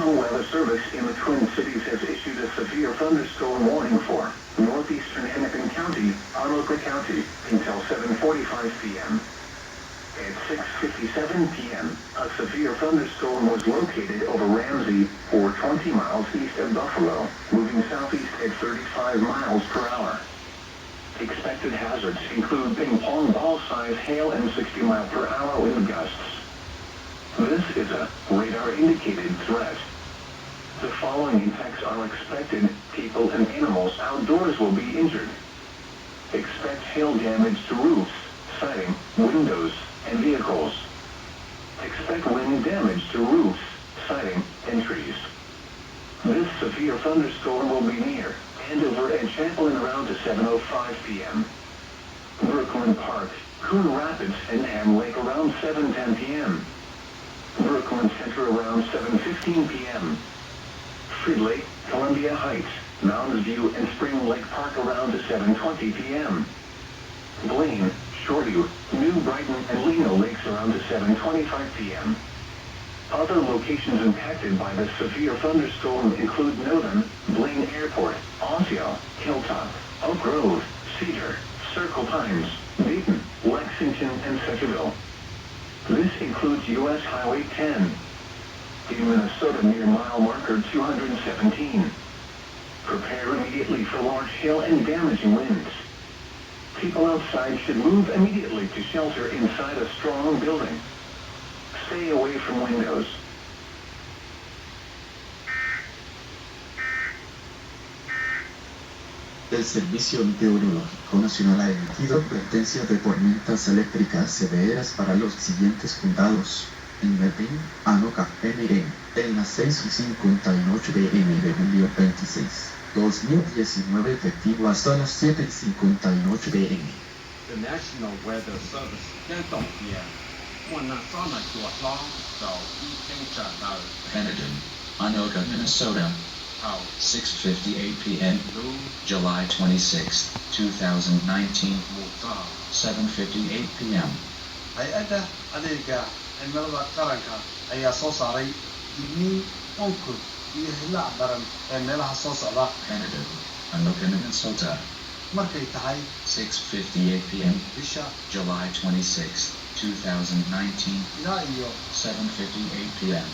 National Weather Service in the Twin Cities has issued a severe thunderstorm warning for northeastern Hennepin County, Anoka County, until 7:45 p.m. At 6:57 p.m., a severe thunderstorm was located over Ramsey, or 20 miles east of Buffalo, moving southeast at 35 miles per hour. Expected hazards include ping-pong ball-size hail and 60-mile-per-hour wind gusts. This is a radar-indicated threat. The following effects are expected. People and animals outdoors will be injured. Expect hail damage to roofs, siding, windows, and vehicles. Expect wind damage to roofs, siding, and trees. This severe thunderstorm will be near Andover and Champlain around to 7:05 p.m. Brooklyn Park, Coon Rapids, and Ham Lake around 7:10 p.m. Brooklyn Center around 7:15 p.m. Fridley, Columbia Heights, Mounds View, and Spring Lake Park around to 7:20 p.m. Blaine, Shoreview, New Brighton, and Lino Lakes around to 7:25 p.m. Other locations impacted by the severe thunderstorm include Nothin, Blaine Airport, Osseo, Hilltop, Oak Grove, Cedar, Circle Pines, Dayton, Lexington, and Centerville. This includes U.S. Highway 10. In Minnesota near mile marker 217. Prepare immediately for large hail and damaging winds. People outside should move immediately to shelter inside a strong building. Stay away from windows. El Servicio Meteorológico Nacional ha emitido advertencias de tormentas eléctricas severas para los siguientes condados: en Medellín, Anoka, en las 6:58 p.m. de julio 26, 2019, efectivo hasta las 7:58 p.m. The National Weather Service ได้ตกเกียร์วันน่ะซ่อนมาตรวจล้อเสาที่เพ่งจัดเรา Benedict, Anoka, Minnesota, เขา 6:58 p.m. รู้ July 26, 2019, หมู่ต่อ 7:58 p.m. hay-adda adeega cimilada qaranka ayaa soo saaray digniin onkod iyo hillaac daran ee meelaha soo socda. Benedict, Anoka, Minnesota, markay tahay 6:58 p.m. bisha July 26, 2019, ilaa iyo 7:58 p.m.